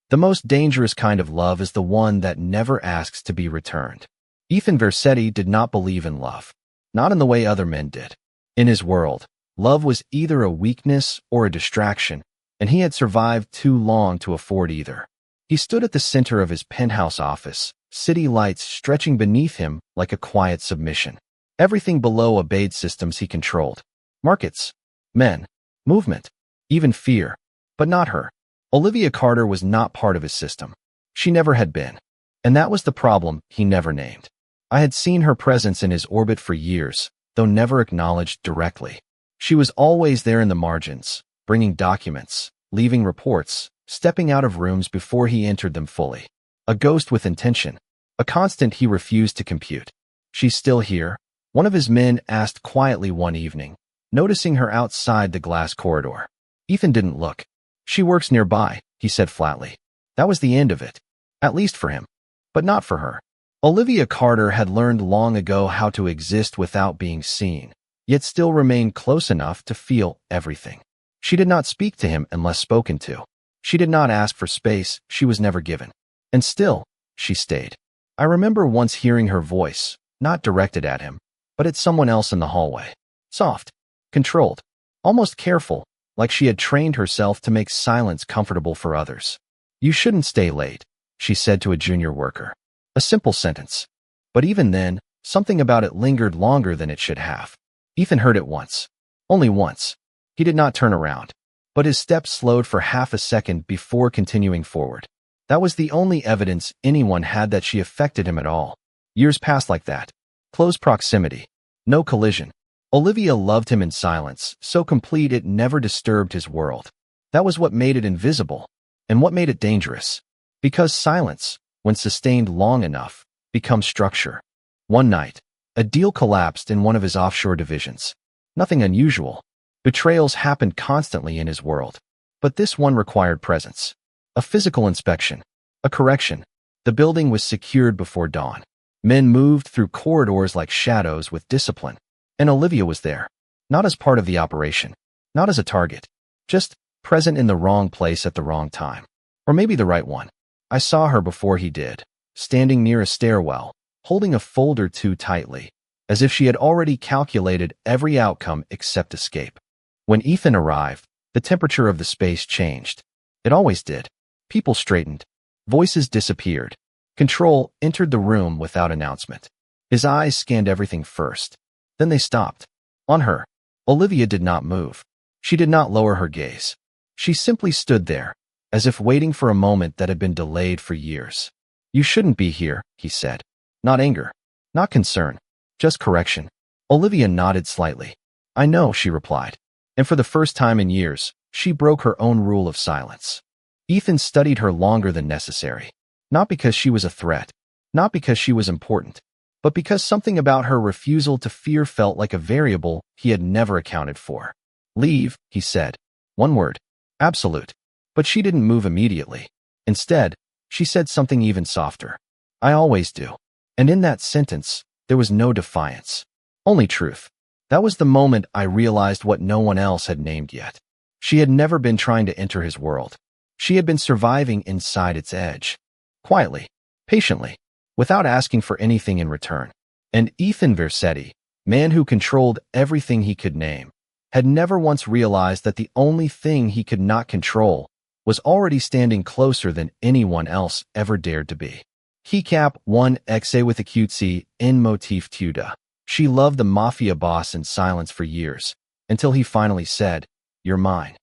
The most dangerous kind of love is the one that never asks to be returned. Ethan Vercetti did not believe in love, not in the way other men did. In his world, love was either a weakness or a distraction, and he had survived too long to afford either. He stood at the center of his penthouse office, city lights stretching beneath him like a quiet submission. Everything below obeyed systems he controlled. Markets, men, movement, even fear. But not her. Olivia Carter was not part of his system. She never had been. And that was the problem he never named. I had seen her presence in his orbit for years, though never acknowledged directly. She was always there in the margins, bringing documents, leaving reports, stepping out of rooms before he entered them fully. A ghost with intention, a constant he refused to compute. She's still here, one of his men asked quietly one evening, noticing her outside the glass corridor. Ethan didn't look. She works nearby, he said flatly. That was the end of it. At least for him. But not for her. Olivia Carter had learned long ago how to exist without being seen, yet still remained close enough to feel everything. She did not speak to him unless spoken to. She did not ask for space she was never given. And still, she stayed. I remember once hearing her voice, not directed at him, but at someone else in the hallway. Soft, controlled, almost careful, like she had trained herself to make silence comfortable for others. You shouldn't stay late, she said to a junior worker. A simple sentence. But even then, something about it lingered longer than it should have. Ethan heard it once. Only once. He did not turn around, but his steps slowed for half a second before continuing forward. That was the only evidence anyone had that she affected him at all. Years passed like that. Close proximity. No collision. Olivia loved him in silence, so complete it never disturbed his world. That was what made it invisible, and what made it dangerous. Because silence, when sustained long enough, becomes structure. One night, a deal collapsed in one of his offshore divisions. Nothing unusual. Betrayals happened constantly in his world. But this one required presence. A physical inspection. A correction. The building was secured before dawn. Men moved through corridors like shadows with discipline. And Olivia was there. Not as part of the operation. Not as a target. Just present in the wrong place at the wrong time. Or maybe the right one. I saw her before he did, standing near a stairwell, holding a folder too tightly, as if she had already calculated every outcome except escape. When Ethan arrived, the temperature of the space changed. It always did. People straightened. Voices disappeared. Control entered the room without announcement. His eyes scanned everything first. Then they stopped. On her. Olivia did not move. She did not lower her gaze. She simply stood there, as if waiting for a moment that had been delayed for years. You shouldn't be here, he said. Not anger. Not concern. Just correction. Olivia nodded slightly. I know, she replied. And for the first time in years, she broke her own rule of silence. Ethan studied her longer than necessary. Not because she was a threat. Not because she was important. But because something about her refusal to fear felt like a variable he had never accounted for. Leave, he said. One word. Absolute. But she didn't move immediately. Instead, she said something even softer. I always do. And in that sentence, there was no defiance. Only truth. That was the moment I realized what no one else had named yet. She had never been trying to enter his world. She had been surviving inside its edge. Quietly. Patiently. Without asking for anything in return. And Ethan Vercetti, man who controlled everything he could name, had never once realized that the only thing he could not control was already standing closer than anyone else ever dared to be. Keycap 1xa with a cutesy in motif tuda. She loved the Mafia boss in silence for years, until he finally said, You're mine.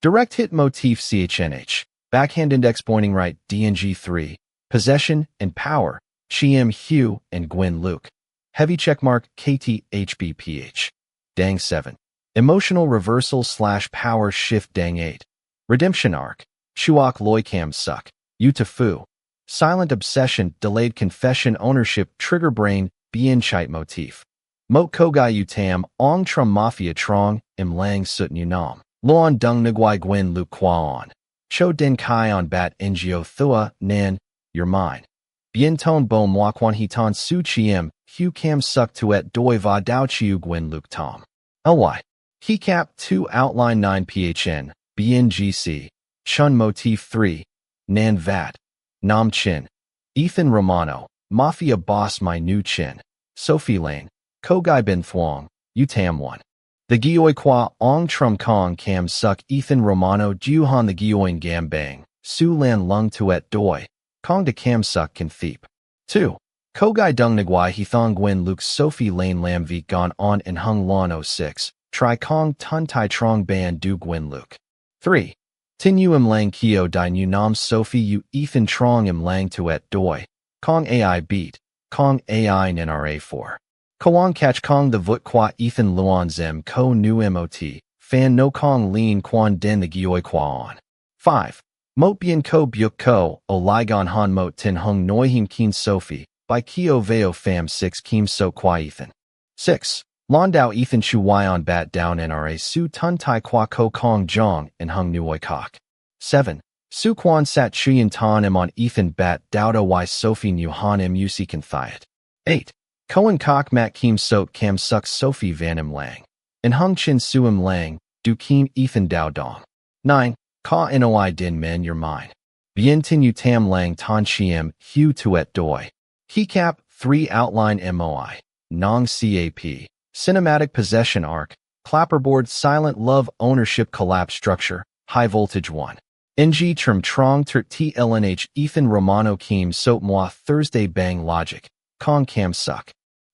Direct hit motif CHNH. Backhand index pointing right DNG3. Possession and power. Chiem Hugh and Gwen Luke. Heavy checkmark KTHBPH. Dang 7. Emotional reversal / power shift Dang 8. Redemption arc. Chuak Loikam Suck. Utafu. Silent obsession, delayed confession, ownership, trigger brain, bien chite motif. Mot Kogai Utam, Ong Trum Mafia Trong, Im Lang Sut Nunam. Loan Dung Nguai Gwen Luke Kwaon. Cho Den Kai on Bat Ngo Thua, Nan, You're mine. Bien Ton Bo Mwakwan Hitan Su Chiem, Hu Cam Suk Tuet Doi Va Dao Chiu Gwen Luke Tom. Ly. Keycap 2 Outline 9 PHN, BNGC. Chun Motif 3. Nan Vat, Nam Chin, Ethan Romano, Mafia Boss My New Chin, Sophie Lane, Kogai Bin Thuong, Utam 1. The Gioi Kwa Ong Trum Kong Kam Suk Ethan Romano Juhan the Gioin Gam Bang, Su Lan Lung Tuet Doi, Kong de Kam Suk Can Thiep. 2. Kogai Dung Nguai He Thong Gwen Luke Sophie Lane Lam Vik Gon On and Hung Lon 06, Tri Kong Tun Tai Trong Ban Du Gwen Luke. 3. Tin Yu Im Lang Kio Dai Nu Nam Sophie Yu Ethan Trong Im Lang Tuet Doi, Kong AI Beat, Kong AI NRA 4. Koang Catch Kong the Vut Kwa Ethan Luan Zem Ko Nu Mot, Fan No Kong Lean Quan Den the Gioi Kwa On. 5. Mot Bien Ko Byuk Ko, O Ligon Han Mot Tin Hung Noi Him Keen Sophie, by Kio Veo Fam 6 Kim So Kwa Ethan. 6. Londao Ethan Chu On Bat Down NRA Su Tun Tai Kwa Ko Kong Jong and Hung Nuoi Kok. 7. Su Quan Sat Chuyen Tan Im on Ethan Bat Daudo Y Sophie Nu Han Im Usi Kan Thiet. 8. Cohen Kok Mat Kim Sok Kam Suk Sophie Van Im Lang. And Hung Chin Su Im Lang, Du Kim Ethan Dao Dong. 9. Ka Noi Din Men Your Mind. Bien Tin Yu Tam Lang Tan Chiem, Hu Tuet Doi. He Cap 3 Outline MOI. Nong CAP. Cinematic Possession Arc. Clapperboard Silent Love Ownership Collapse Structure. High Voltage 1. NG Term Trong Ter TLNH Ethan Romano Kim Sot Moi Thursday Bang Logic. Kong Kam Suk.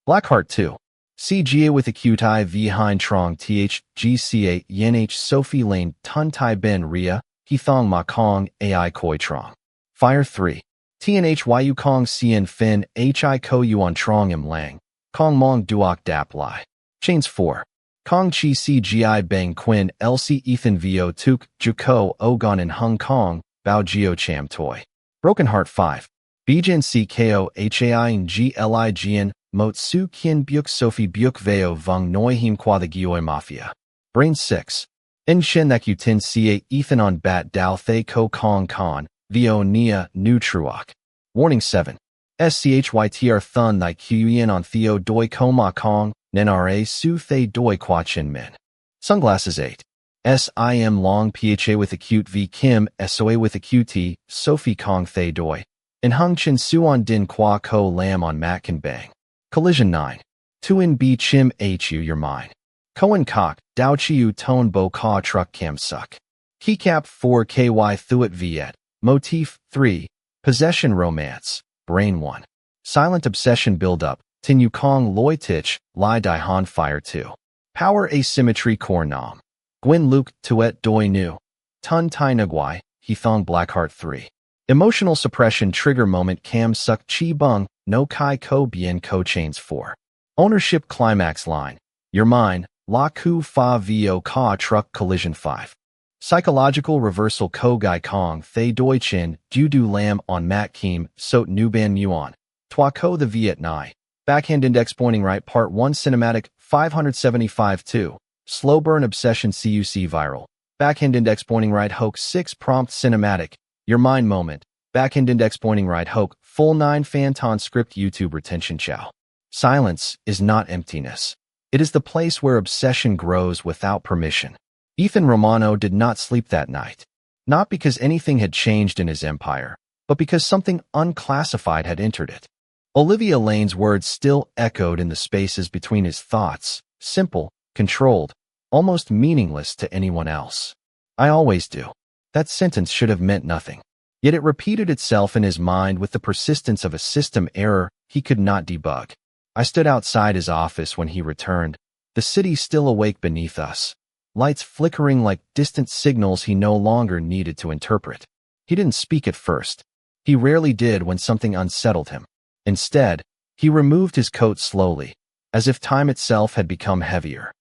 Blackheart 2. CGA with acute IV Hein Trong THGCA YNH Sophie Lane Tun Tai Ben Ria, He Thong Ma Kong AI Koi Trong. Fire 3. TNHYU Kong Cien Fin HI Ko Yuan Trong Im Lang, Kong Mong Duok Dap Lai. Chains 4. Kong Chi CGI Bang Quinn LC Ethan Vo Tuk Juko Ogon in Hong Kong, Bao Gio Cham Toy. Broken Heart 5. Bijin CKO HAI and GLIGN, Mot Su Kien Byuk Sophie Byuk Veo Vung Noi Him Kwa the Gioi Mafia. Brain 6. In Shin That Tin Ca Ethan on Bat Dao Thay Ko Kong Khan, Vo Nia Nu Truok. Warning 7. SCHYTR Thun Thy Kuyen on Theo Doi Ko Ma Kong, NRA Su Thay Doi Kwa Chin Min. Sunglasses 8. SIM Long PHA with acute V Kim, SOA with acute T, Sophie Kong Thay Doi. And Hung Chin Suon Din Kwa Ko Lam on Mat Kan Bang. Collision 9. Tu In B Chim Hu Your Mind. Koen Kok, Dao Chiu Tone Bo Ka Truck Kam Suk. Keycap 4 KY Thuet Viet. Motif 3. Possession Romance. Brain 1. Silent Obsession Buildup. Tin Yu Kong Loi Tich, Lai Dai Han Fire 2. Power Asymmetry Kor Nam. Gwyn Luke Tuet Doi Nu. Tun Tai Nguai, He Thong Blackheart 3. Emotional Suppression Trigger Moment Kam Suk Chi Bung, No Kai Ko Bien Ko Chains 4. Ownership Climax Line. Your Mind, La Ku Fa Vo Ka Truck Collision 5. Psychological Reversal Ko Gai Kong Thay Doi Chin, Ju Du Lam on Mat Kim, Sot Nu Ban Muon. Tua Ko the Viet Nai. Backhand Index Pointing Right Part 1 Cinematic 575 2. Slow Burn Obsession CUC Viral. Backhand Index Pointing Right Hoax 6 Prompt Cinematic. Your Mind Moment. Backhand Index Pointing Right Hoax Full 9 Fanton Script YouTube Retention Chow. Silence is not emptiness. It is the place where obsession grows without permission. Ethan Romano did not sleep that night. Not because anything had changed in his empire, but because something unclassified had entered it. Olivia Lane's words still echoed in the spaces between his thoughts, simple, controlled, almost meaningless to anyone else. I always do. That sentence should have meant nothing. Yet it repeated itself in his mind with the persistence of a system error he could not debug. I stood outside his office when he returned, the city still awake beneath us, lights flickering like distant signals he no longer needed to interpret. He didn't speak at first. He rarely did when something unsettled him. Instead, he removed his coat slowly, as if time itself had become heavier.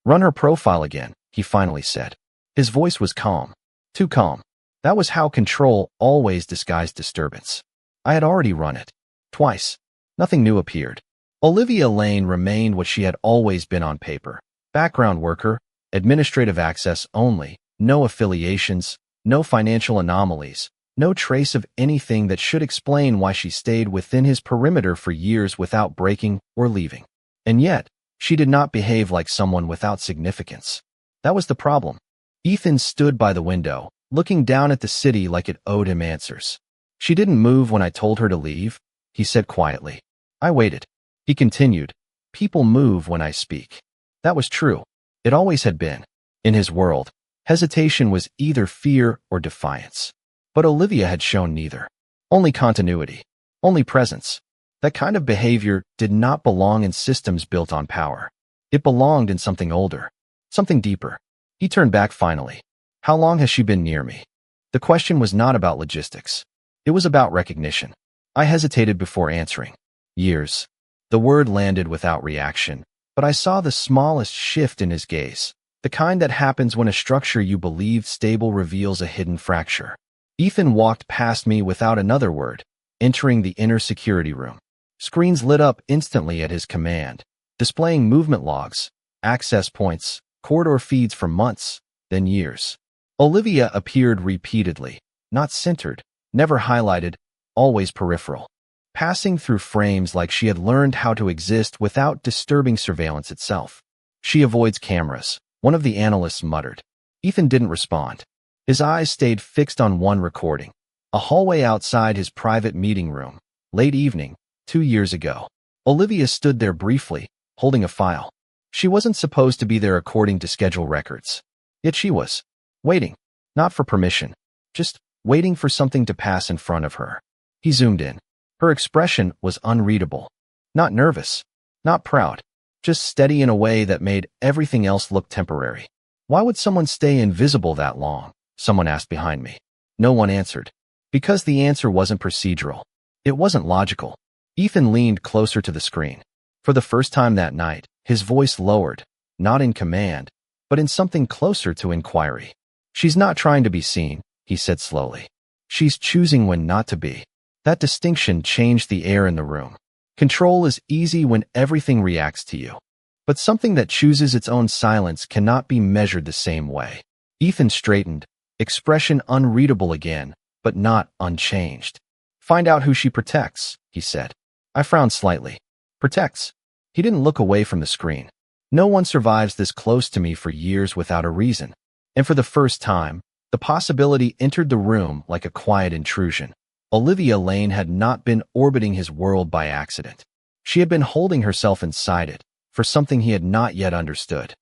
Run her profile again, he finally said. His voice was calm. Too calm. That was how control always disguised disturbance. I had already run it. Twice. Nothing new appeared. Olivia Lane remained what she had always been on paper. Background worker, administrative access only, no affiliations, no financial anomalies, no trace of anything that should explain why she stayed within his perimeter for years without breaking or leaving. And yet, she did not behave like someone without significance. That was the problem. Ethan stood by the window, looking down at the city like it owed him answers. She didn't move when I told her to leave, he said quietly. I waited. He continued, people move when I speak. That was true. It always had been. In his world, hesitation was either fear or defiance. But Olivia had shown neither. Only continuity. Only presence. That kind of behavior did not belong in systems built on power. It belonged in something older. Something deeper. He turned back finally. How long has she been near me? The question was not about logistics. It was about recognition. I hesitated before answering. Years. The word landed without reaction, but I saw the smallest shift in his gaze. The kind that happens when a structure you believed stable reveals a hidden fracture. Ethan walked past me without another word, entering the inner security room. Screens lit up instantly at his command, displaying movement logs, access points, corridor feeds for months, then years. Olivia appeared repeatedly, not centered, never highlighted, always peripheral, passing through frames like she had learned how to exist without disturbing surveillance itself. She avoids cameras, one of the analysts muttered. Ethan didn't respond. His eyes stayed fixed on one recording, a hallway outside his private meeting room, late evening, 2 years ago. Olivia stood there briefly, holding a file. She wasn't supposed to be there according to schedule records. Yet she was. Waiting. Not for permission. Just waiting for something to pass in front of her. He zoomed in. Her expression was unreadable. Not nervous. Not proud. Just steady in a way that made everything else look temporary. Why would someone stay invisible that long? Someone asked behind me. No one answered. Because the answer wasn't procedural. It wasn't logical. Ethan leaned closer to the screen. For the first time that night, his voice lowered, not in command, but in something closer to inquiry. She's not trying to be seen, he said slowly. She's choosing when not to be. That distinction changed the air in the room. Control is easy when everything reacts to you. But something that chooses its own silence cannot be measured the same way. Ethan straightened, expression unreadable again, but not unchanged. Find out who she protects, he said. I frowned slightly. Protects? He didn't look away from the screen. No one survives this close to me for years without a reason. And for the first time, the possibility entered the room like a quiet intrusion. Olivia Lane had not been orbiting his world by accident. She had been holding herself inside it for something he had not yet understood.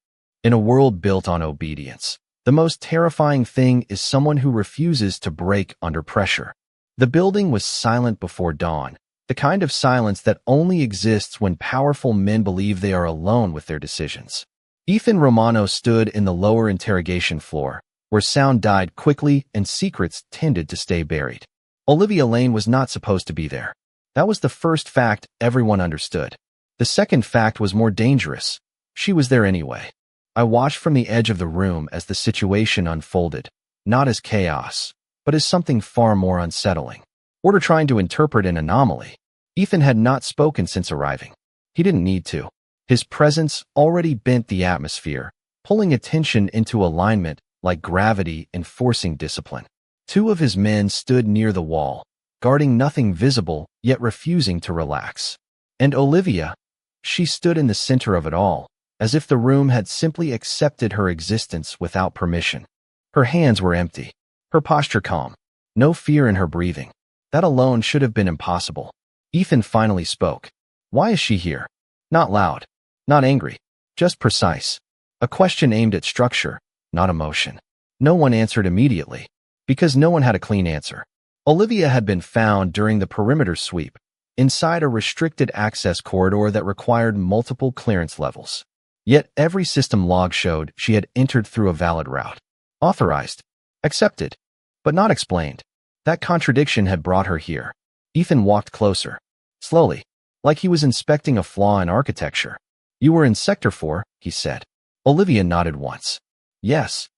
In a world built on obedience, the most terrifying thing is someone who refuses to break under pressure. The building was silent before dawn, the kind of silence that only exists when powerful men believe they are alone with their decisions. Ethan Romano stood in the lower interrogation floor, where sound died quickly and secrets tended to stay buried. Olivia Lane was not supposed to be there. That was the first fact everyone understood. The second fact was more dangerous. She was there anyway. I watched from the edge of the room as the situation unfolded, not as chaos, but as something far more unsettling. Order trying to interpret an anomaly. Ethan had not spoken since arriving. He didn't need to. His presence already bent the atmosphere, pulling attention into alignment like gravity enforcing discipline. 2 of his men stood near the wall, guarding nothing visible, yet refusing to relax. And Olivia, she stood in the center of it all, as if the room had simply accepted her existence without permission. Her hands were empty, her posture calm, no fear in her breathing. That alone should have been impossible. Ethan finally spoke. Why is she here? Not loud, not angry, just precise. A question aimed at structure, not emotion. No one answered immediately, because no one had a clean answer. Olivia had been found during the perimeter sweep, inside a restricted access corridor that required multiple clearance levels. Yet every system log showed she had entered through a valid route. Authorized, accepted, but not explained. That contradiction had brought her here. Ethan walked closer, slowly, like he was inspecting a flaw in architecture. You were in Sector 4, he said. Olivia nodded once. Yes.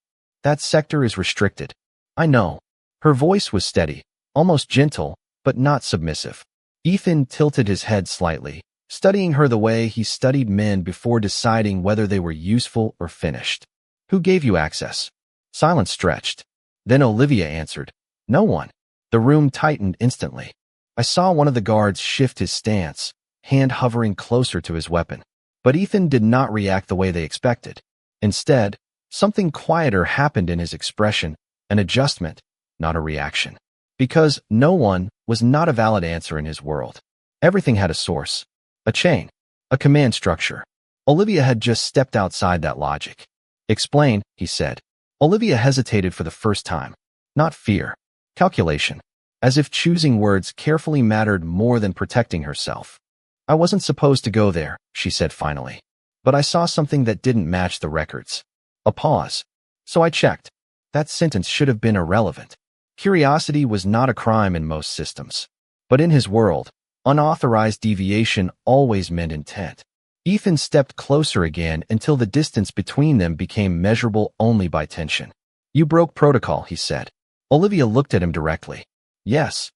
That sector is restricted. I know. Her voice was steady, almost gentle, but not submissive. Ethan tilted his head slightly, studying her the way he studied men before deciding whether they were useful or finished. Who gave you access? Silence stretched. Then Olivia answered. No one. The room tightened instantly. I saw one of the guards shift his stance, hand hovering closer to his weapon. But Ethan did not react the way they expected. Instead, something quieter happened in his expression, an adjustment, not a reaction. Because no one was not a valid answer in his world. Everything had a source, a chain, a command structure. Olivia had just stepped outside that logic. Explain, he said. Olivia hesitated for the first time. Not fear. Calculation. As if choosing words carefully mattered more than protecting herself. I wasn't supposed to go there, she said finally. But I saw something that didn't match the records. A pause. So I checked. That sentence should have been irrelevant. Curiosity was not a crime in most systems. But in his world, unauthorized deviation always meant intent. Ethan stepped closer again until the distance between them became measurable only by tension. You broke protocol, he said. Olivia looked at him directly. Yes.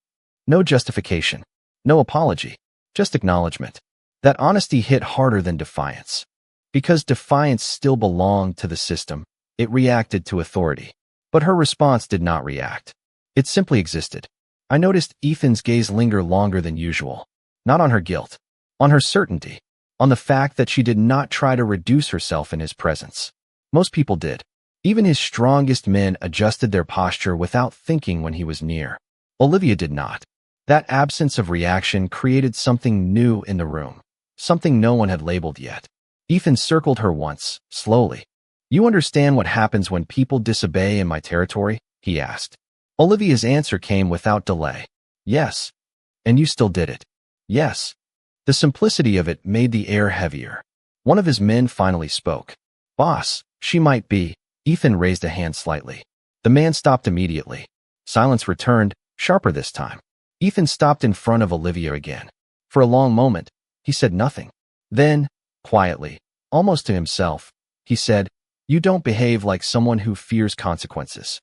No justification. No apology. Just acknowledgement. That honesty hit harder than defiance. Because defiance still belonged to the system, it reacted to authority. But her response did not react. It simply existed. I noticed Ethan's gaze linger longer than usual. Not on her guilt. On her certainty. On the fact that she did not try to reduce herself in his presence. Most people did. Even his strongest men adjusted their posture without thinking when he was near. Olivia did not. That absence of reaction created something new in the room. Something no one had labeled yet. Ethan circled her once, slowly. You understand what happens when people disobey in my territory? He asked. Olivia's answer came without delay. Yes. And you still did it. Yes. The simplicity of it made the air heavier. One of his men finally spoke. Boss, she might be. Ethan raised a hand slightly. The man stopped immediately. Silence returned, sharper this time. Ethan stopped in front of Olivia again. For a long moment, he said nothing. Then, quietly, almost to himself, he said, You don't behave like someone who fears consequences.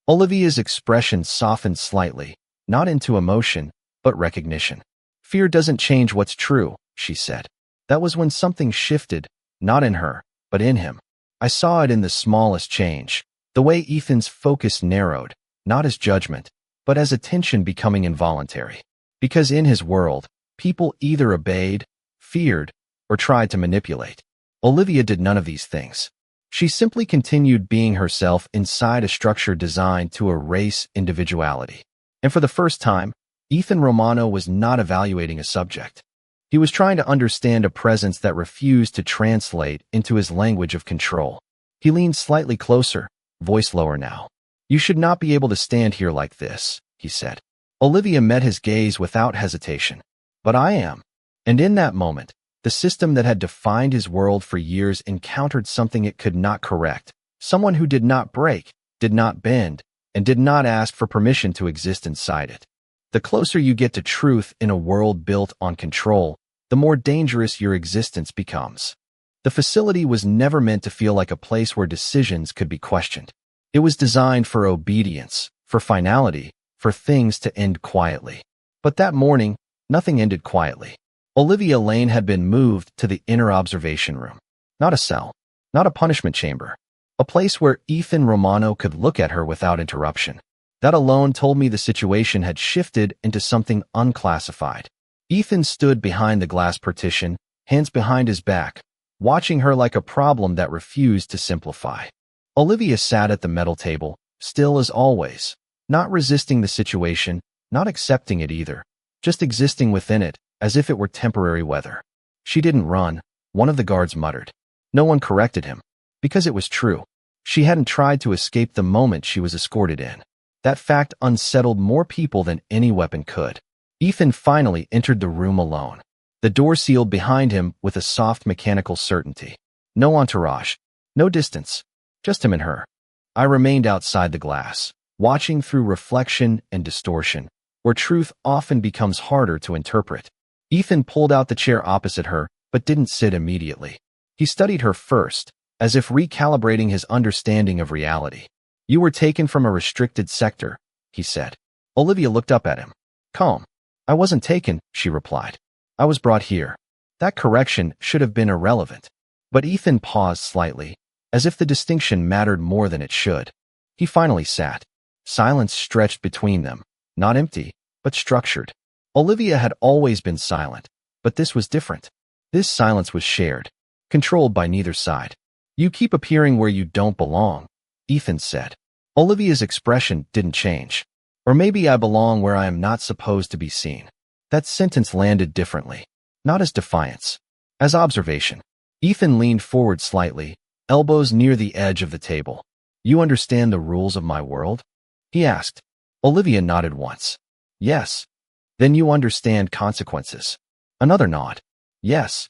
Olivia's expression softened slightly, not into emotion, but recognition. Fear doesn't change what's true, she said. That was when something shifted, not in her, but in him. I saw it in the smallest change, the way Ethan's focus narrowed, not as judgment, but as attention becoming involuntary. Because in his world, people either obeyed, feared, or tried to manipulate. Olivia did none of these things. She simply continued being herself inside a structure designed to erase individuality. And for the first time, Ethan Romano was not evaluating a subject. He was trying to understand a presence that refused to translate into his language of control. He leaned slightly closer, voice lower now. You should not be able to stand here like this, he said. Olivia met his gaze without hesitation. But I am. And in that moment, the system that had defined his world for years encountered something it could not correct. Someone who did not break, did not bend, and did not ask for permission to exist inside it. The closer you get to truth in a world built on control, the more dangerous your existence becomes. The facility was never meant to feel like a place where decisions could be questioned. It was designed for obedience, for finality, for things to end quietly. But that morning, nothing ended quietly. Olivia Lane had been moved to the inner observation room. Not a cell, not a punishment chamber. A place where Ethan Romano could look at her without interruption. That alone told me the situation had shifted into something unclassified. Ethan stood behind the glass partition, hands behind his back, watching her like a problem that refused to simplify. Olivia sat at the metal table, still as always, not resisting the situation, not accepting it either, just existing within it, as if it were temporary weather. She didn't run, one of the guards muttered. No one corrected him, because it was true. She hadn't tried to escape the moment she was escorted in. That fact unsettled more people than any weapon could. Ethan finally entered the room alone. The door sealed behind him with a soft mechanical certainty. No entourage, no distance, just him and her. I remained outside the glass, watching through reflection and distortion, where truth often becomes harder to interpret. Ethan pulled out the chair opposite her, but didn't sit immediately. He studied her first, as if recalibrating his understanding of reality. You were taken from a restricted sector, he said. Olivia looked up at him. Calm. I wasn't taken, she replied. I was brought here. That correction should have been irrelevant. But Ethan paused slightly, as if the distinction mattered more than it should. He finally sat. Silence stretched between them, not empty, but structured. Olivia had always been silent, but this was different. This silence was shared, controlled by neither side. You keep appearing where you don't belong, Ethan said. Olivia's expression didn't change. Or maybe I belong where I am not supposed to be seen. That sentence landed differently. Not as defiance. As observation. Ethan leaned forward slightly, elbows near the edge of the table. You understand the rules of my world? He asked. Olivia nodded once. Yes. Then you understand consequences. Another nod. Yes.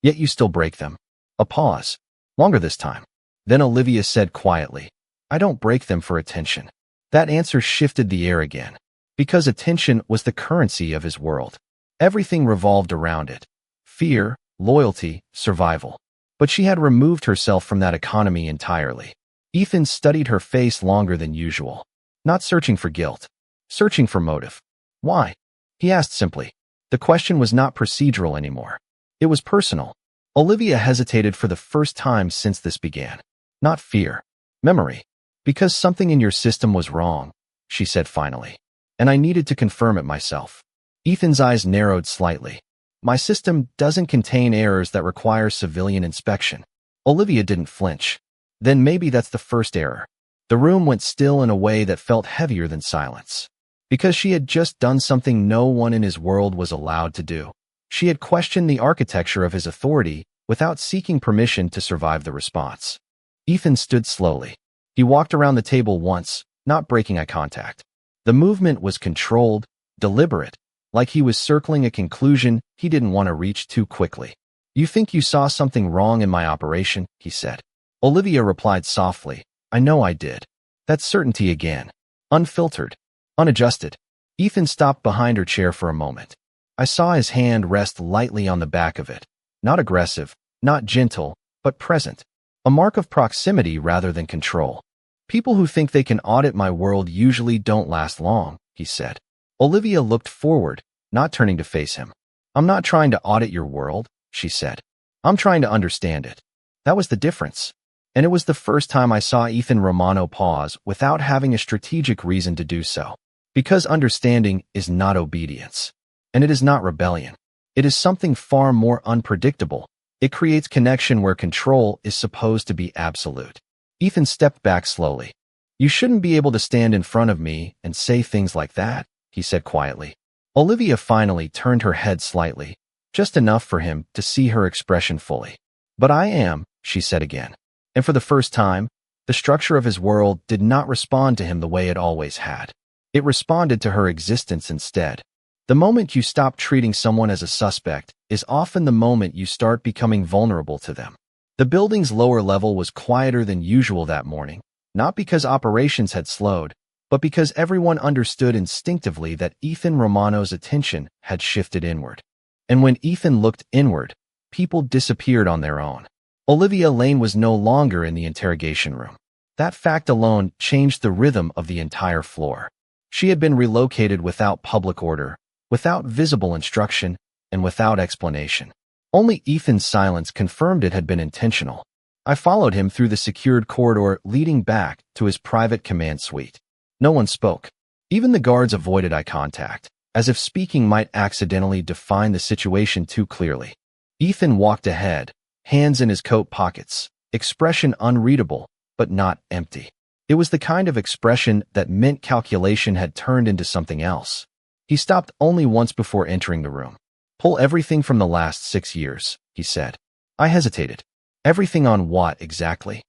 Yet you still break them. A pause. Longer this time. Then Olivia said quietly, I don't break them for attention. That answer shifted the air again. Because attention was the currency of his world. Everything revolved around it. Fear, loyalty, survival. But she had removed herself from that economy entirely. Ethan studied her face longer than usual. Not searching for guilt. Searching for motive. Why? He asked simply. The question was not procedural anymore. It was personal. Olivia hesitated for the first time since this began. Not fear. Memory. Because something in your system was wrong, she said finally. And I needed to confirm it myself. Ethan's eyes narrowed slightly. My system doesn't contain errors that require civilian inspection. Olivia didn't flinch. Then maybe that's the first error. The room went still in a way that felt heavier than silence. Because she had just done something no one in his world was allowed to do. She had questioned the architecture of his authority without seeking permission to survive the response. Ethan stood slowly. He walked around the table once, not breaking eye contact. The movement was controlled, deliberate, like he was circling a conclusion he didn't want to reach too quickly. You think you saw something wrong in my operation, he said. Olivia replied softly, I know I did. That certainty again. Unfiltered. Unadjusted. Ethan stopped behind her chair for a moment. I saw his hand rest lightly on the back of it. Not aggressive, not gentle, but present. A mark of proximity rather than control. People who think they can audit my world usually don't last long, he said. Olivia looked forward, not turning to face him. I'm not trying to audit your world, she said. I'm trying to understand it. That was the difference. And it was the first time I saw Ethan Romano pause without having a strategic reason to do so. Because understanding is not obedience. And it is not rebellion. It is something far more unpredictable. It creates connection where control is supposed to be absolute. Ethan stepped back slowly. You shouldn't be able to stand in front of me and say things like that, he said quietly. Olivia finally turned her head slightly, just enough for him to see her expression fully. But I am, she said again. And for the first time, the structure of his world did not respond to him the way it always had. It responded to her existence instead. The moment you stop treating someone as a suspect is often the moment you start becoming vulnerable to them. The building's lower level was quieter than usual that morning, not because operations had slowed, but because everyone understood instinctively that Ethan Romano's attention had shifted inward. And when Ethan looked inward, people disappeared on their own. Olivia Lane was no longer in the interrogation room. That fact alone changed the rhythm of the entire floor. She had been relocated without public order, without visible instruction, and without explanation. Only Ethan's silence confirmed it had been intentional. I followed him through the secured corridor leading back to his private command suite. No one spoke. Even the guards avoided eye contact, as if speaking might accidentally define the situation too clearly. Ethan walked ahead, hands in his coat pockets, expression unreadable, but not empty. It was the kind of expression that meant calculation had turned into something else. He stopped only once before entering the room. Pull everything from the last 6 years, he said. I hesitated. Everything on what exactly?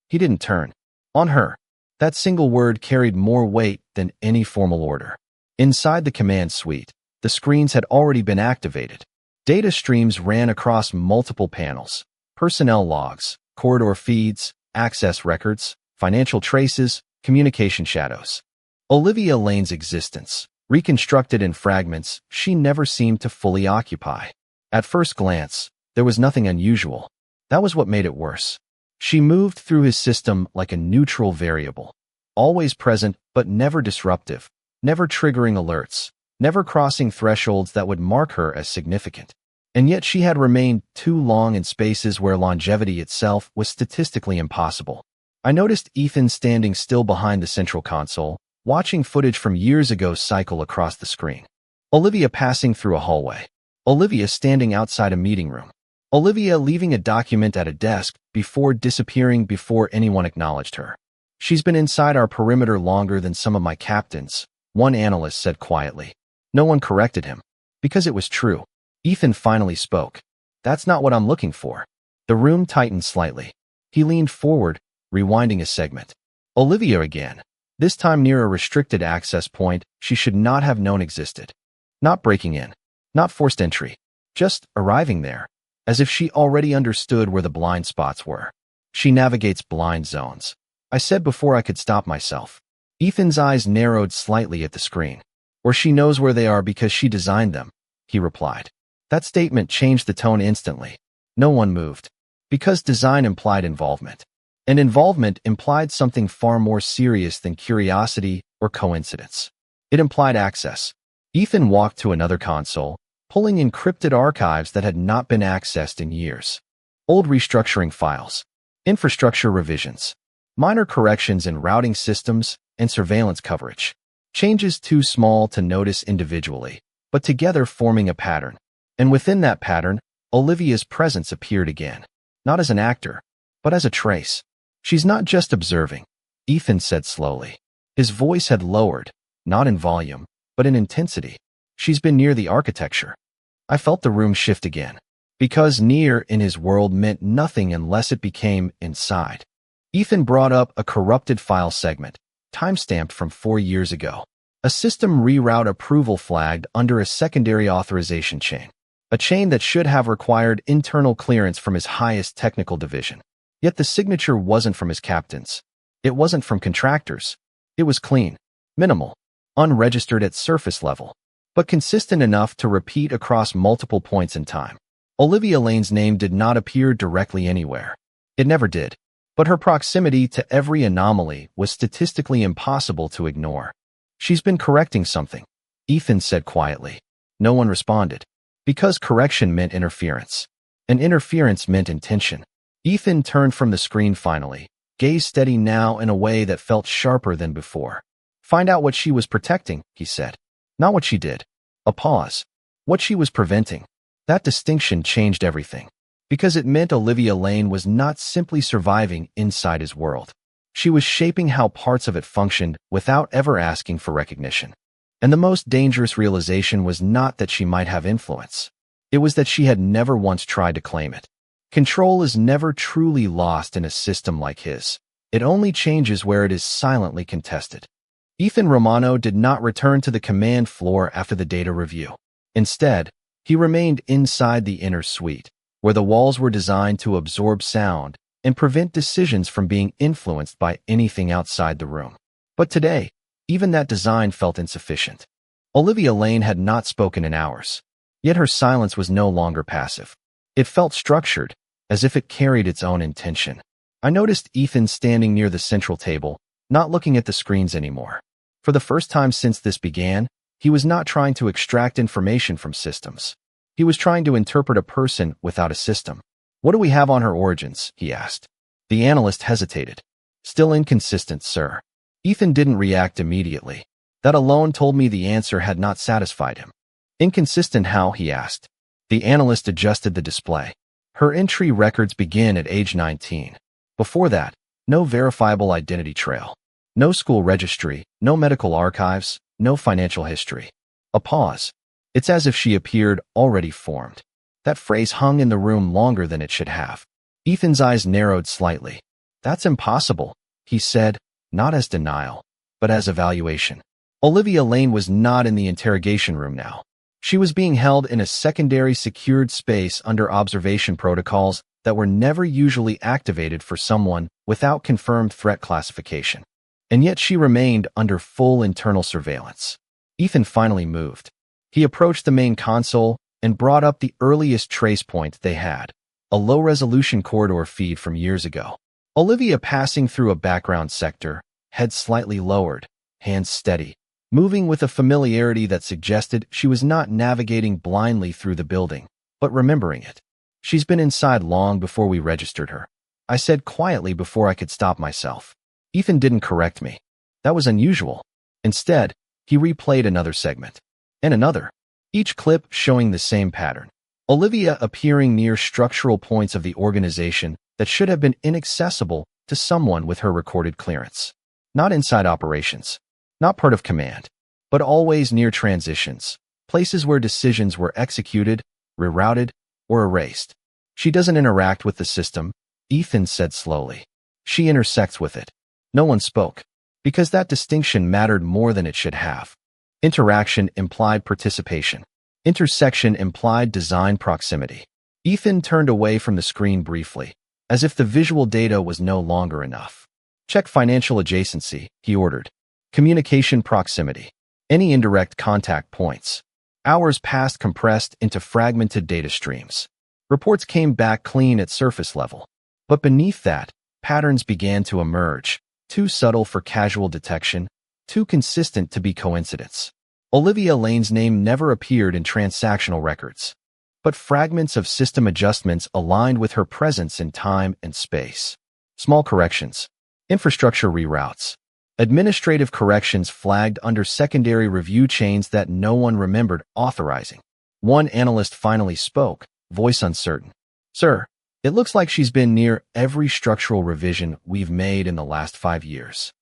He didn't turn. On her. That single word carried more weight than any formal order. Inside the command suite, the screens had already been activated. Data streams ran across multiple panels. Personnel logs, corridor feeds, access records, financial traces, communication shadows. Olivia Lane's existence, reconstructed in fragments she never seemed to fully occupy. At first glance, there was nothing unusual. That was what made it worse. She moved through his system like a neutral variable, always present but never disruptive, never triggering alerts, never crossing thresholds that would mark her as significant. And yet she had remained too long in spaces where longevity itself was statistically impossible. I noticed Ethan standing still behind the central console, watching footage from years ago cycle across the screen. Olivia passing through a hallway. Olivia standing outside a meeting room. Olivia leaving a document at a desk before disappearing before anyone acknowledged her. She's been inside our perimeter longer than some of my captains, one analyst said quietly. No one corrected him. Because it was true. Ethan finally spoke. That's not what I'm looking for. The room tightened slightly. He leaned forward, rewinding a segment. Olivia again. This time near a restricted access point she should not have known existed. Not breaking in. Not forced entry. Just arriving there. As if she already understood where the blind spots were. She navigates blind zones. I said before I could stop myself. Ethan's eyes narrowed slightly at the screen. Or she knows where they are because she designed them, he replied. That statement changed the tone instantly. No one moved. Because design implied involvement. And involvement implied something far more serious than curiosity or coincidence. It implied access. Ethan walked to another console, pulling encrypted archives that had not been accessed in years. Old restructuring files. Infrastructure revisions. Minor corrections in routing systems and surveillance coverage. Changes too small to notice individually, but together forming a pattern. And within that pattern, Olivia's presence appeared again. Not as an actor, but as a trace. She's not just observing, Ethan said slowly. His voice had lowered, not in volume, but in intensity. She's been near the architecture. I felt the room shift again. Because near in his world meant nothing unless it became inside. Ethan brought up a corrupted file segment, timestamped from 4 years ago. A system reroute approval flagged under a secondary authorization chain. A chain that should have required internal clearance from his highest technical division. Yet the signature wasn't from his captains. It wasn't from contractors. It was clean, minimal, unregistered at surface level, but consistent enough to repeat across multiple points in time. Olivia Lane's name did not appear directly anywhere. It never did. But her proximity to every anomaly was statistically impossible to ignore. She's been correcting something, Ethan said quietly. No one responded. Because correction meant interference. And interference meant intention. Ethan turned from the screen finally, gaze steady now in a way that felt sharper than before. Find out what she was protecting, he said. Not what she did. A pause. What she was preventing. That distinction changed everything. Because it meant Olivia Lane was not simply surviving inside his world. She was shaping how parts of it functioned without ever asking for recognition. And the most dangerous realization was not that she might have influence. It was that she had never once tried to claim it. Control is never truly lost in a system like his. It only changes where it is silently contested. Ethan Romano did not return to the command floor after the data review. Instead, he remained inside the inner suite, where the walls were designed to absorb sound and prevent decisions from being influenced by anything outside the room. But today, even that design felt insufficient. Olivia Lane had not spoken in hours, yet her silence was no longer passive. It felt structured, as if it carried its own intention. I noticed Ethan standing near the central table, not looking at the screens anymore. For the first time since this began, he was not trying to extract information from systems. He was trying to interpret a person without a system. What do we have on her origins? He asked. The analyst hesitated. Still inconsistent, sir. Ethan didn't react immediately. That alone told me the answer had not satisfied him. Inconsistent how? He asked. The analyst adjusted the display. Her entry records begin at age 19. Before that, no verifiable identity trail. No school registry, no medical archives, no financial history. A pause. It's as if she appeared already formed. That phrase hung in the room longer than it should have. Ethan's eyes narrowed slightly. That's impossible, he said, not as denial, but as evaluation. Olivia Lane was not in the interrogation room now. She was being held in a secondary secured space under observation protocols that were never usually activated for someone without confirmed threat classification. And yet she remained under full internal surveillance. Ethan finally moved. He approached the main console and brought up the earliest trace point they had, a low-resolution corridor feed from years ago. Olivia passing through a background sector, head slightly lowered, hands steady, moving with a familiarity that suggested she was not navigating blindly through the building, but remembering it. She's been inside long before we registered her, I said quietly before I could stop myself. Ethan didn't correct me. That was unusual. Instead, he replayed another segment. And another. Each clip showing the same pattern. Olivia appearing near structural points of the organization that should have been inaccessible to someone with her recorded clearance. Not inside operations, not part of command, but always near transitions, places where decisions were executed, rerouted, or erased. She doesn't interact with the system, Ethan said slowly. She intersects with it. No one spoke, because that distinction mattered more than it should have. Interaction implied participation. Intersection implied design proximity. Ethan turned away from the screen briefly, as if the visual data was no longer enough. Check financial adjacency, he ordered. Communication proximity. Any indirect contact points. Hours passed compressed into fragmented data streams. Reports came back clean at surface level. But beneath that, patterns began to emerge, too subtle for casual detection, too consistent to be coincidence. Olivia Lane's name never appeared in transactional records, but fragments of system adjustments aligned with her presence in time and space. Small corrections, infrastructure reroutes, administrative corrections flagged under secondary review chains that no one remembered authorizing. One analyst finally spoke, voice uncertain. "Sir, it looks like she's been near every structural revision we've made in the last 5 years."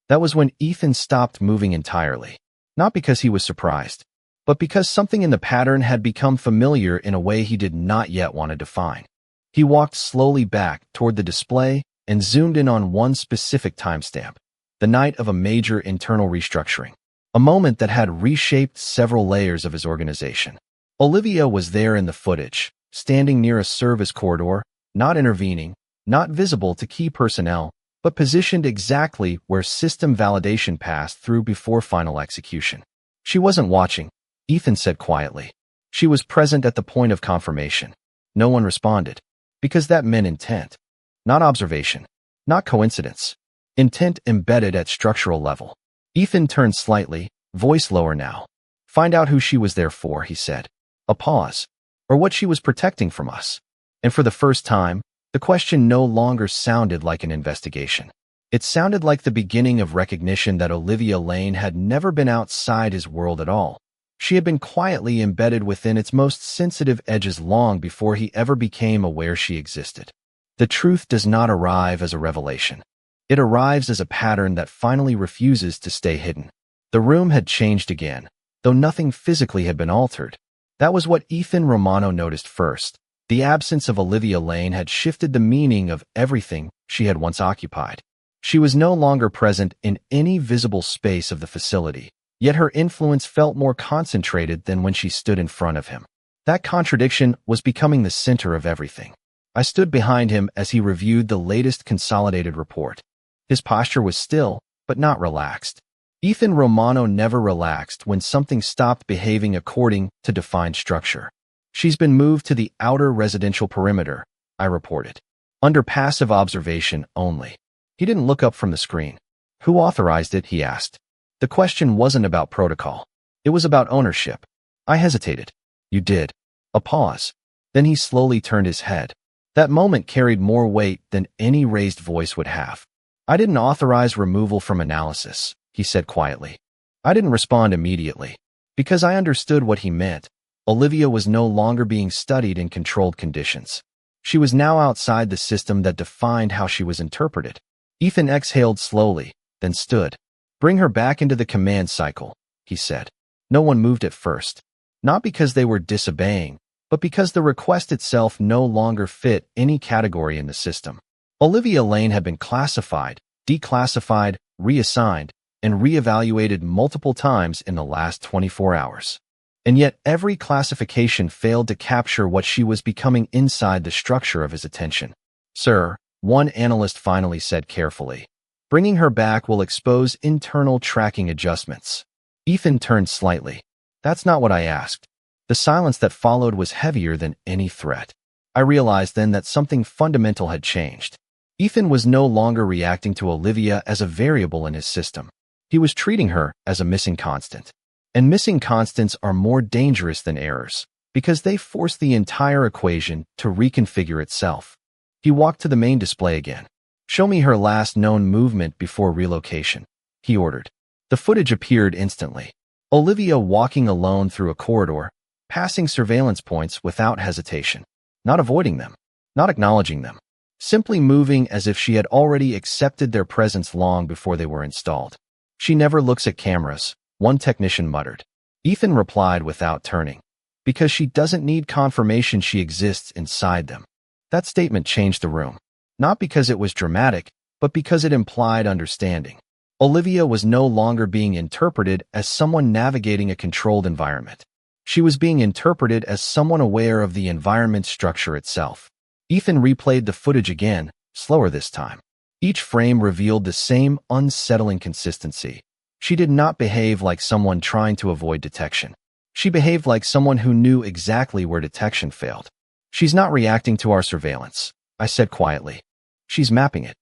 That was when Ethan stopped moving entirely. Not because he was surprised, but because something in the pattern had become familiar in a way he did not yet want to define. He walked slowly back toward the display and zoomed in on one specific timestamp, the night of a major internal restructuring, a moment that had reshaped several layers of his organization. Olivia was there in the footage, standing near a service corridor, not intervening, not visible to key personnel, but positioned exactly where system validation passed through before final execution. She wasn't watching, Ethan said quietly. She was present at the point of confirmation. No one responded, because that meant intent. Not observation, not coincidence. Intent embedded at structural level. Ethan turned slightly, voice lower now. "Find out who she was there for," he said. A pause. Or what she was protecting from us. And for the first time, the question no longer sounded like an investigation. It sounded like the beginning of recognition that Olivia Lane had never been outside his world at all. She had been quietly embedded within its most sensitive edges long before he ever became aware she existed. The truth does not arrive as a revelation. It arrives as a pattern that finally refuses to stay hidden. The room had changed again, though nothing physically had been altered. That was what Ethan Romano noticed first. The absence of Olivia Lane had shifted the meaning of everything she had once occupied. She was no longer present in any visible space of the facility, yet her influence felt more concentrated than when she stood in front of him. That contradiction was becoming the center of everything. I stood behind him as he reviewed the latest consolidated report. His posture was still, but not relaxed. Ethan Romano never relaxed when something stopped behaving according to defined structure. "She's been moved to the outer residential perimeter," I reported. "Under passive observation only." He didn't look up from the screen. "Who authorized it?" he asked. The question wasn't about protocol. It was about ownership. I hesitated. "You did." A pause. Then he slowly turned his head. That moment carried more weight than any raised voice would have. "I didn't authorize removal from analysis," he said quietly. I didn't respond immediately, because I understood what he meant. Olivia was no longer being studied in controlled conditions. She was now outside the system that defined how she was interpreted. Ethan exhaled slowly, then stood. "Bring her back into the command cycle," he said. No one moved at first, not because they were disobeying, but because the request itself no longer fit any category in the system. Olivia Lane had been classified, declassified, reassigned, and reevaluated multiple times in the last 24 hours. And yet every classification failed to capture what she was becoming inside the structure of his attention. "Sir," one analyst finally said carefully, "bringing her back will expose internal tracking adjustments." Ethan turned slightly. "That's not what I asked." The silence that followed was heavier than any threat. I realized then that something fundamental had changed. Ethan was no longer reacting to Olivia as a variable in his system. He was treating her as a missing constant. And missing constants are more dangerous than errors, because they force the entire equation to reconfigure itself. He walked to the main display again. "Show me her last known movement before relocation," he ordered. The footage appeared instantly. Olivia walking alone through a corridor, passing surveillance points without hesitation, not avoiding them, not acknowledging them, simply moving as if she had already accepted their presence long before they were installed. She never looks at cameras, one technician muttered. Ethan replied without turning. Because she doesn't need confirmation she exists inside them. That statement changed the room. Not because it was dramatic, but because it implied understanding. Olivia was no longer being interpreted as someone navigating a controlled environment. She was being interpreted as someone aware of the environment's structure itself. Ethan replayed the footage again, slower this time. Each frame revealed the same unsettling consistency. She did not behave like someone trying to avoid detection. She behaved like someone who knew exactly where detection failed. She's not reacting to our surveillance, I said quietly. She's mapping it.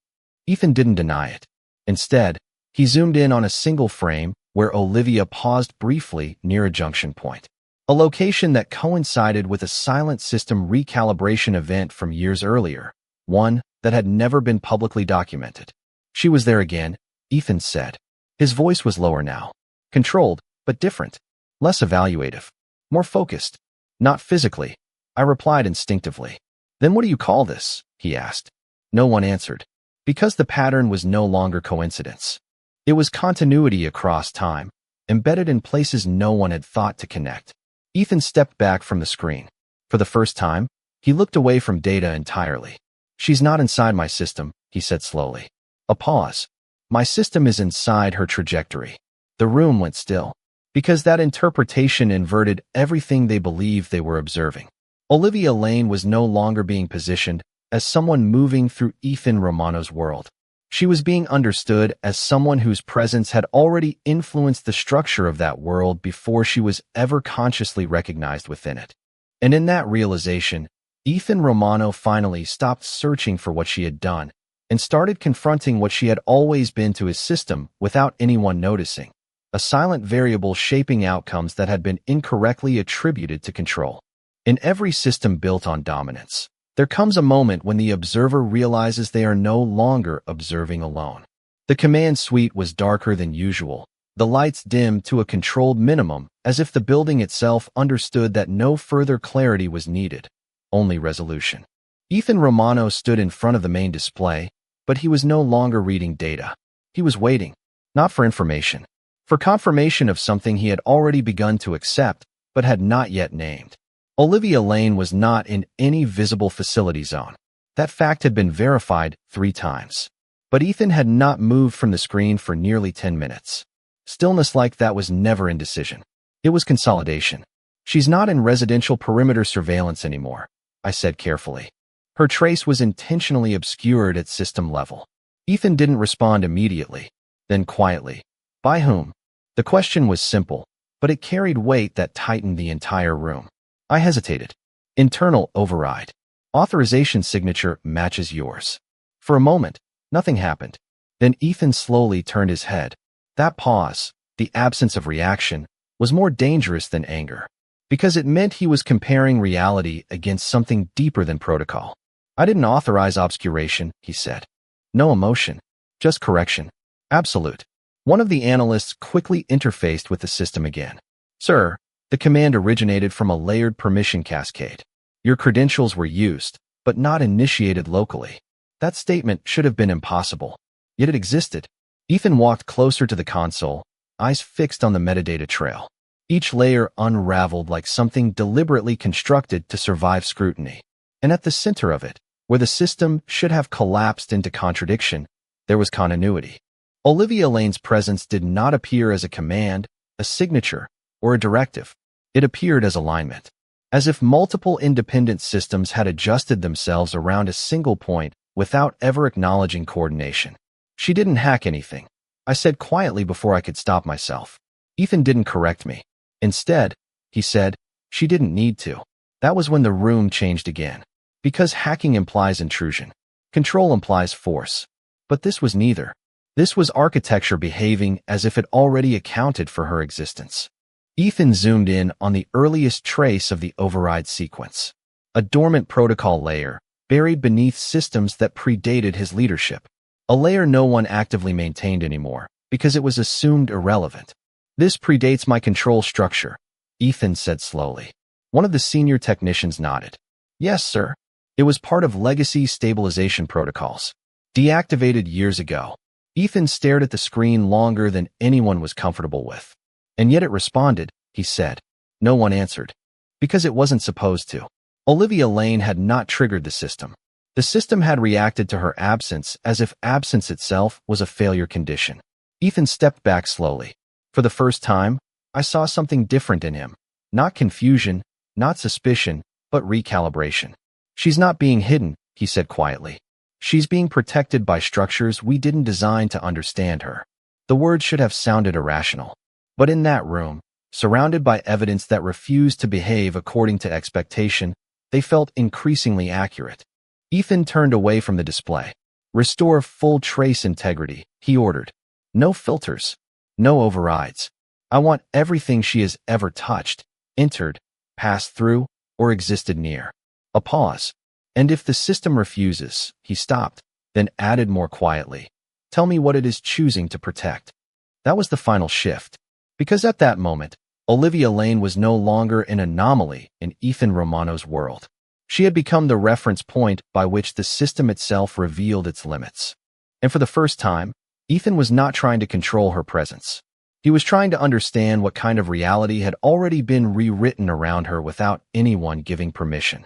Ethan didn't deny it. Instead, he zoomed in on a single frame where Olivia paused briefly near a junction point. A location that coincided with a silent system recalibration event from years earlier, one that had never been publicly documented. She was there again, Ethan said. His voice was lower now. Controlled, but different. Less evaluative. More focused. Not physically. I replied instinctively. Then what do you call this? He asked. No one answered. Because the pattern was no longer coincidence. It was continuity across time, embedded in places no one had thought to connect. Ethan stepped back from the screen. For the first time, he looked away from data entirely. She's not inside my system, he said slowly. A pause. My system is inside her trajectory. The room went still. Because that interpretation inverted everything they believed they were observing. Olivia Lane was no longer being positioned as someone moving through Ethan Romano's world. She was being understood as someone whose presence had already influenced the structure of that world before she was ever consciously recognized within it. And in that realization, Ethan Romano finally stopped searching for what she had done and started confronting what she had always been to his system without anyone noticing. A silent variable shaping outcomes that had been incorrectly attributed to control. In every system built on dominance, there comes a moment when the observer realizes they are no longer observing alone. The command suite was darker than usual, the lights dimmed to a controlled minimum, as if the building itself understood that no further clarity was needed, only resolution. Ethan Romano stood in front of the main display, but he was no longer reading data. He was waiting, not for information, for confirmation of something he had already begun to accept, but had not yet named. Olivia Lane was not in any visible facility zone. That fact had been verified 3 times. But Ethan had not moved from the screen for nearly 10 minutes. Stillness like that was never indecision. It was consolidation. She's not in residential perimeter surveillance anymore, I said carefully. Her trace was intentionally obscured at system level. Ethan didn't respond immediately, then quietly. By whom? The question was simple, but it carried weight that tightened the entire room. I hesitated. Internal override. Authorization signature matches yours. For a moment, nothing happened. Then Ethan slowly turned his head. That pause, the absence of reaction, was more dangerous than anger. Because it meant he was comparing reality against something deeper than protocol. I didn't authorize obscuration, he said. No emotion. Just correction. Absolute. One of the analysts quickly interfaced with the system again. Sir, the command originated from a layered permission cascade. Your credentials were used, but not initiated locally. That statement should have been impossible. Yet it existed. Ethan walked closer to the console, eyes fixed on the metadata trail. Each layer unraveled like something deliberately constructed to survive scrutiny. And at the center of it, where the system should have collapsed into contradiction, there was continuity. Olivia Lane's presence did not appear as a command, a signature, or a directive. It appeared as alignment, as if multiple independent systems had adjusted themselves around a single point without ever acknowledging coordination. She didn't hack anything, I said quietly before I could stop myself. Ethan didn't correct me. Instead, he said, she didn't need to. That was when the room changed again. Because hacking implies intrusion. Control implies force. But this was neither. This was architecture behaving as if it already accounted for her existence. Ethan zoomed in on the earliest trace of the override sequence. A dormant protocol layer, buried beneath systems that predated his leadership. A layer no one actively maintained anymore, because it was assumed irrelevant. This predates my control structure, Ethan said slowly. One of the senior technicians nodded. Yes, sir. It was part of legacy stabilization protocols, deactivated years ago. Ethan stared at the screen longer than anyone was comfortable with. And yet it responded, he said. No one answered. Because it wasn't supposed to. Olivia Lane had not triggered the system. The system had reacted to her absence as if absence itself was a failure condition. Ethan stepped back slowly. For the first time, I saw something different in him. Not confusion, not suspicion, but recalibration. She's not being hidden, he said quietly. She's being protected by structures we didn't design to understand her. The words should have sounded irrational. But in that room, surrounded by evidence that refused to behave according to expectation, they felt increasingly accurate. Ethan turned away from the display. Restore full trace integrity, he ordered. No filters. No overrides. I want everything she has ever touched, entered, passed through, or existed near. A pause. And if the system refuses, he stopped, then added more quietly. Tell me what it is choosing to protect. That was the final shift. Because at that moment, Olivia Lane was no longer an anomaly in Ethan Romano's world. She had become the reference point by which the system itself revealed its limits. And for the first time, Ethan was not trying to control her presence. He was trying to understand what kind of reality had already been rewritten around her without anyone giving permission.